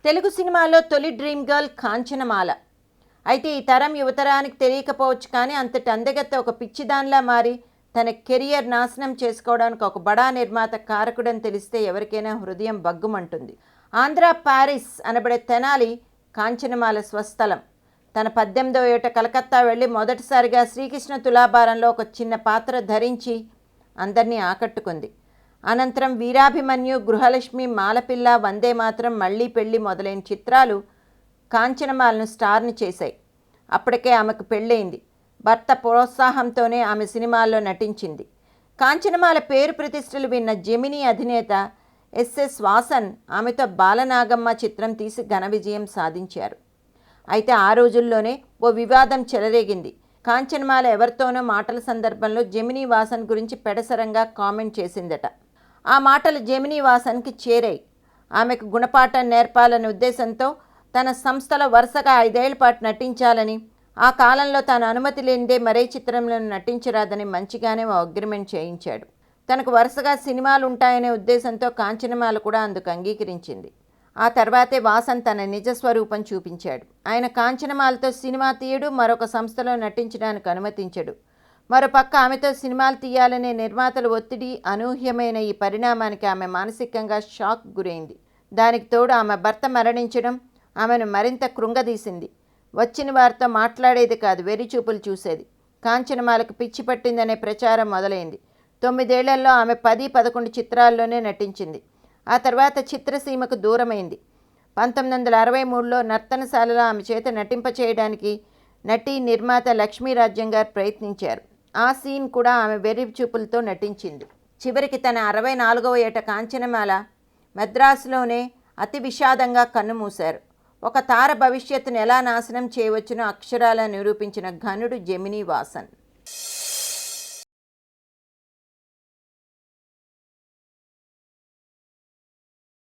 తెలుగు సినిమాలో తొలి dream girl Kanchanamala. అయితే ఈ తరం యువతరానికి తెలియకపోవచ్చు, కానీ అంతటి అందగత్తె ఒక పిచ్చిదానిలా మారి తన కెరియర్ నాశనం చేసుకోవడానికి ఒక బడా నిర్మాత కారకుడని తెలిస్తే ఎవరికైనా హృదయం బగ్గుమంటుంది. ఆంధ్ర ప్యారిస్ అనబడే తెనాలి కాంచనమాల స్వస్థలం. తన 18వ ఏట కలకత్తా వెళ్ళి మొదటిసారిగా శ్రీకృష్ణ తులాభారంలో ఒక చిన్న పాత్ర ధరించి అందరినీ ఆకట్టుకుంది. అనంతరం వీరాభిమన్యు, గృహలక్ష్మి, మాలపిల్ల, వందే మాత్రం, మళ్ళీ పెళ్ళి మొదలైన చిత్రాలు కాంచనమాలను స్టార్ని చేశాయి. అప్పటికే ఆమెకు పెళ్ళయింది. భర్త ప్రోత్సాహంతోనే ఆమె సినిమాల్లో నటించింది. కాంచనమాల పేరు ప్రతిష్టలు విన్న జెమినీ అధినేత ఎస్ఎస్ వాసన్ ఆమెతో బాలనాగమ్మ చిత్రం తీసి ఘన విజయం సాధించారు. అయితే ఆ రోజుల్లోనే ఓ వివాదం చెలరేగింది. కాంచనమాల ఎవరితోనో మాటల సందర్భంలో జెమినీ వాసన్ గురించి పెడసరంగా కామెంట్ చేసిందట. ఆ మాటలు జెమినీ వాసన్కి చేరాయి. ఆమెకు గుణపాఠం నేర్పాలనే ఉద్దేశంతో తన సంస్థలో వరుసగా 5 ఏళ్ల పాటు నటించాలని, ఆ కాలంలో తన అనుమతి లేనిదే మరే చిత్రంలో నటించరాదని మంచిగానే ఓ అగ్రిమెంట్ చేయించాడు. తనకు వరుసగా సినిమాలు ఉంటాయనే ఉద్దేశంతో కాంచనమాల కూడా అందుకు అంగీకరించింది. ఆ తర్వాతే వాసన్ తన నిజస్వరూపం చూపించాడు. ఆయన కాంచనమాలతో సినిమా తీయడు, మరొక సంస్థలో నటించడానికి అనుమతించడు. మరోపక్క ఆమెతో సినిమాలు తీయాలనే నిర్మాతల ఒత్తిడి, అనూహ్యమైన ఈ పరిణామానికి ఆమె మానసికంగా షాక్ గురైంది. దానికి తోడు ఆమె భర్త మరణించడం ఆమెను మరింత కృంగదీసింది. వచ్చిన వారితో మాట్లాడేది కాదు, వెరిచూపులు చూసేది. కాంచనమాలకు పిచ్చి పట్టిందనే ప్రచారం మొదలైంది. 9 ఏళ్లలో ఆమె 10-11 చిత్రాల్లోనే నటించింది. ఆ తర్వాత చిత్రసీమకు దూరమైంది. 1963లో నర్తనశాలలో ఆమె చేత నటింపచేయడానికి నటి నిర్మాత లక్ష్మీరాజ్యం గారు ప్రయత్నించారు. ఆ సీన్ కూడా ఆమె వెర్రి చూపులతో నటించింది. చివరికి తన 64వ ఏట కాంచనమాల మద్రాసులోనే అతి విషాదంగా కన్నుమూశారు. ఒక తార భవిష్యత్తును ఎలా నాశనం చేయవచ్చునో అక్షరాలా నిరూపించిన ఘనుడు జెమినీ వాసన్.